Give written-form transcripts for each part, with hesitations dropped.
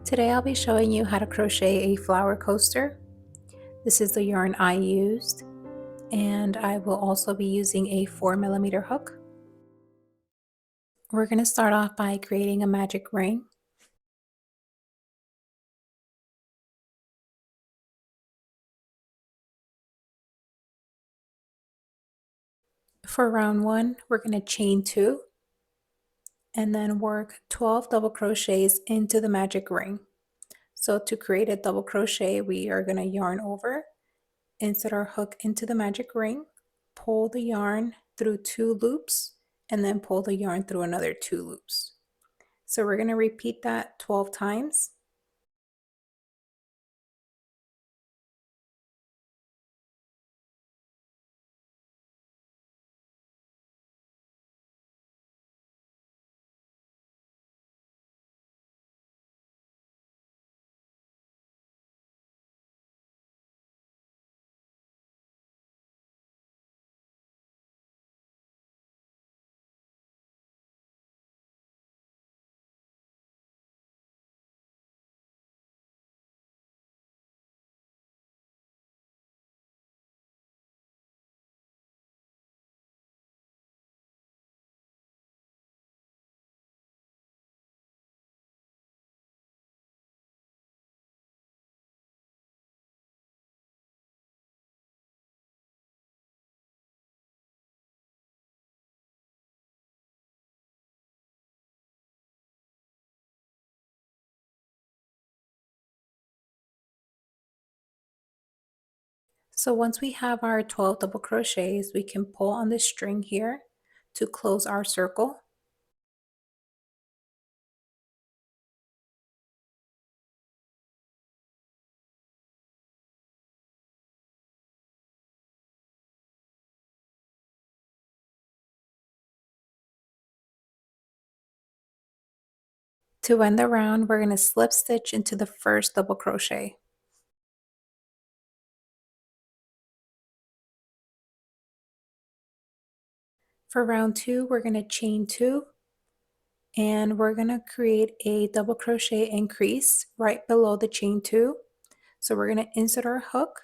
Today I'll be showing you how to crochet a flower coaster. This is the yarn I used, and I will also be using a 4mm hook. We're going to start off by creating a magic ring. For round 1, we're going to chain 2 and then work 12 double crochets into the magic ring. So to create a double crochet, we are going to yarn over, insert our hook into the magic ring, pull the yarn through 2 loops, and then pull the yarn through another 2 loops. So we're going to repeat that 12 times. So once we have our 12 double crochets, we can pull on this string here to close our circle. To end the round, we're going to slip stitch into the first double crochet. For round 2, we're going to chain 2 and we're going to create a double crochet increase right below the chain 2. So we're going to insert our hook,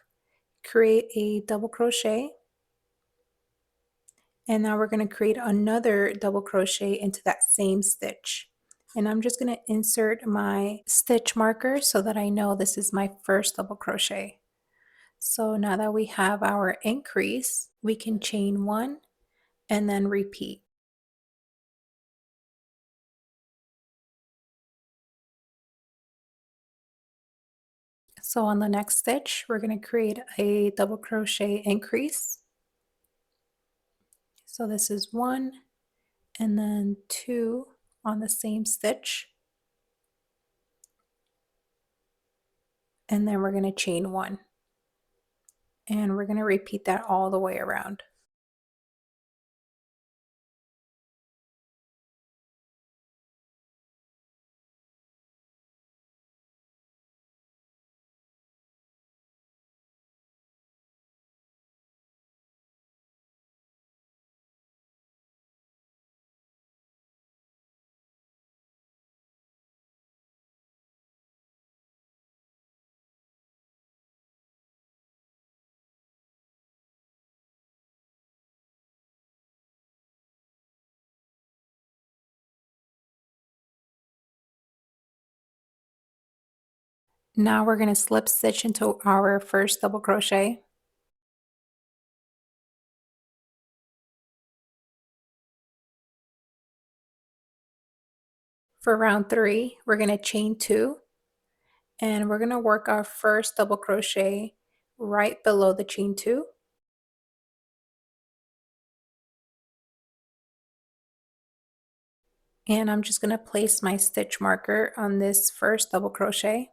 create a double crochet, and now we're going to create another double crochet into that same stitch. And I'm just going to insert my stitch marker so that I know this is my first double crochet. So now that we have our increase, we can chain 1 and then repeat. So on the next stitch, we're going to create a double crochet increase. So this is 1 and then 2 on the same stitch. And then we're going to chain 1. And we're going to repeat that all the way around. Now we're going to slip stitch into our first double crochet. For round 3, we're going to chain 2 and we're going to work our first double crochet right below the chain 2. And I'm just going to place my stitch marker on this first double crochet.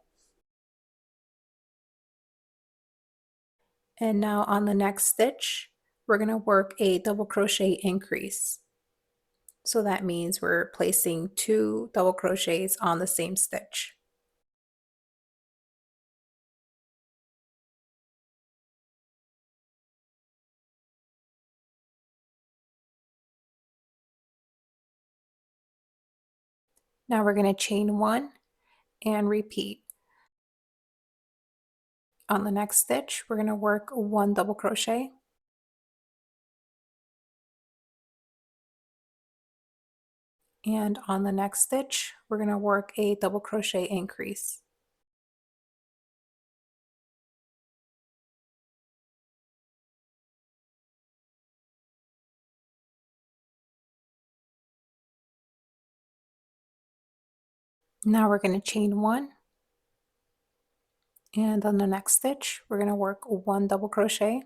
And now on the next stitch, we're going to work a double crochet increase. So that means we're placing 2 double crochets on the same stitch. Now we're going to chain 1 and repeat. On the next stitch, we're going to work 1 double crochet, and on the next stitch, we're going to work a double crochet increase. Now we're going to chain 1, and on the next stitch, we're going to work 1 double crochet,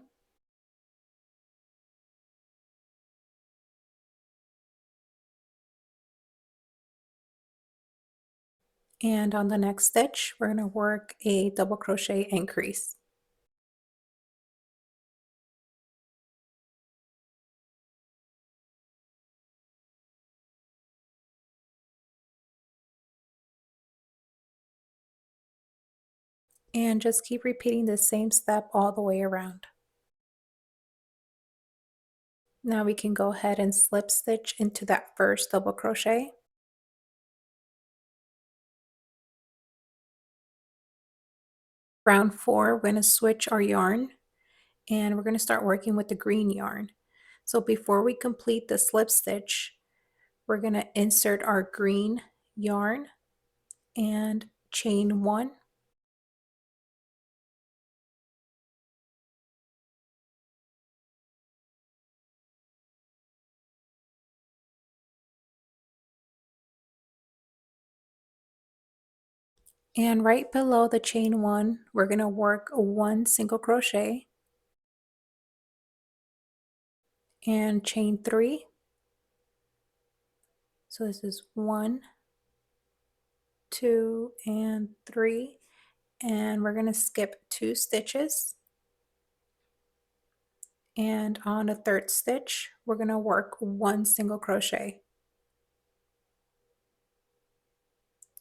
and on the next stitch, we're going to work a double crochet increase. And just keep repeating the same step all the way around. Now we can go ahead and slip stitch into that first double crochet. Round 4, we're going to switch our yarn and we're going to start working with the green yarn. So before we complete the slip stitch, we're going to insert our green yarn and chain 1. And right below the chain 1, we're going to work 1 single crochet and chain 3. So this is 1, 2, and 3. And we're going to skip 2 stitches. And on the third stitch, we're going to work 1 single crochet.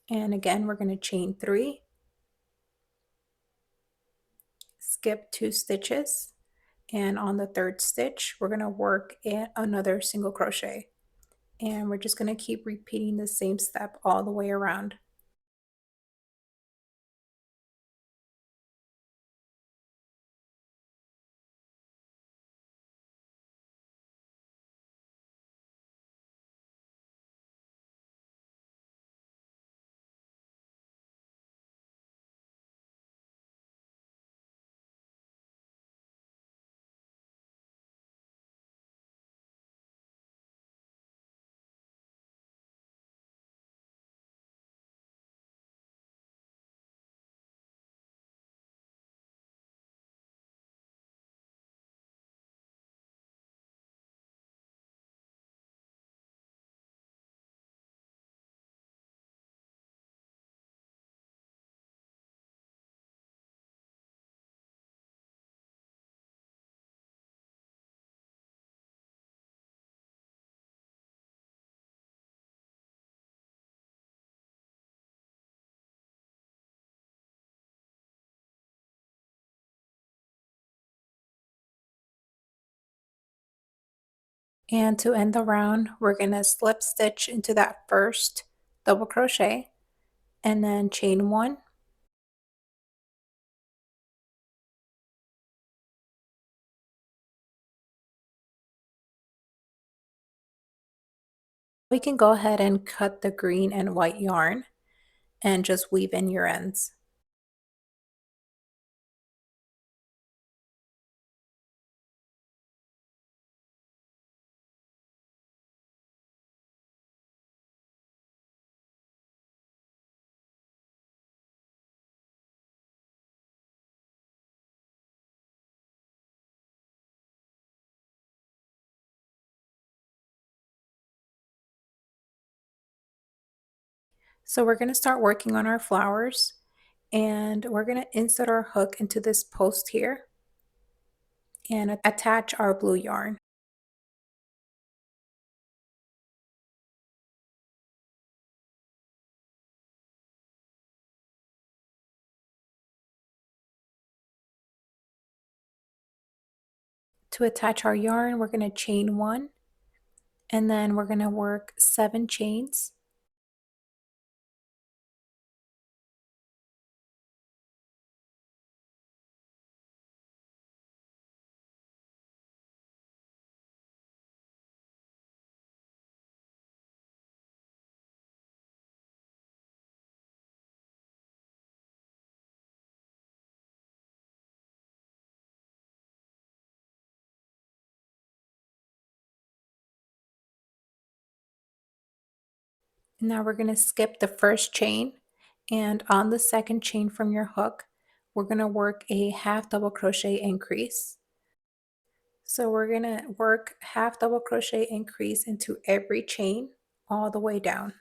And again, we're going to chain 3, skip 2 stitches, and on the third stitch, we're going to work another single crochet. And we're just going to keep repeating the same step all the way around. And to end the round, we're going to slip stitch into that first double crochet and then chain 1. We can go ahead and cut the green and white yarn and just weave in your ends. So we're going to start working on our flowers, and we're going to insert our hook into this post here and attach our blue yarn. To attach our yarn, we're going to chain 1, and then we're going to work 7 chains. Now we're going to skip the first chain, and on the second chain from your hook, we're going to work a half double crochet increase. So we're going to work half double crochet increase into every chain all the way down.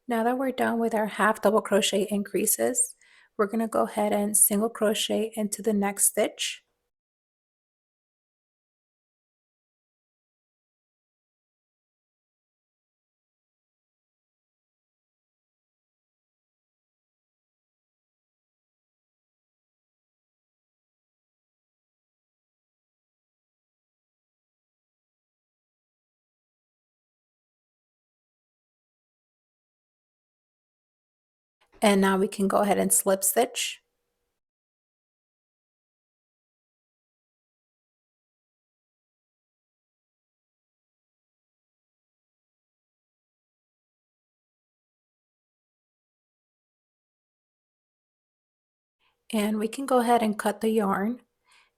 Now that we're done with our half double crochet increases, we're going to go ahead and single crochet into the next stitch. And now we can go ahead and slip stitch. And we can go ahead and cut the yarn.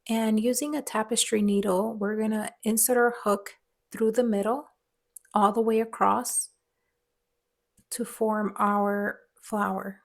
And using a tapestry needle, we're going to insert our hook through the middle all the way across to form our flower.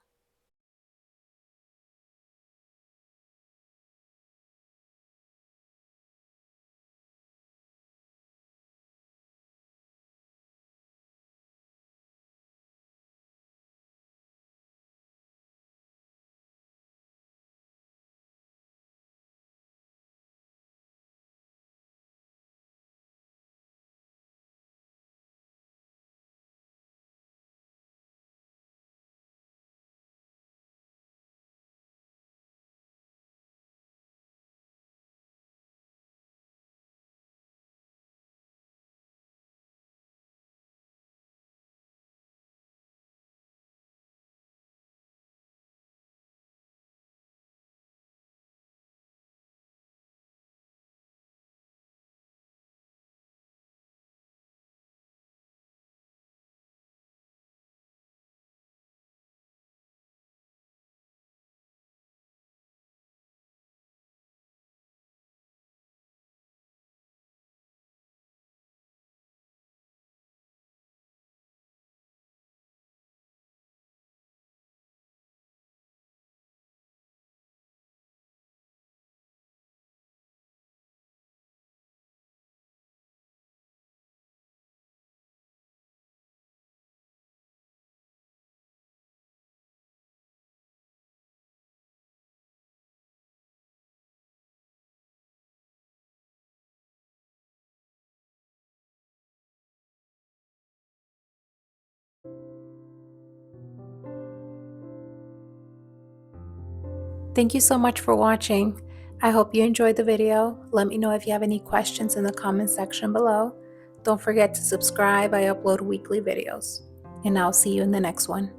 Thank you so much for watching. I hope you enjoyed the video. Let me know if you have any questions in the comment section below. Don't forget to subscribe. I upload weekly videos. And I'll see you in the next one.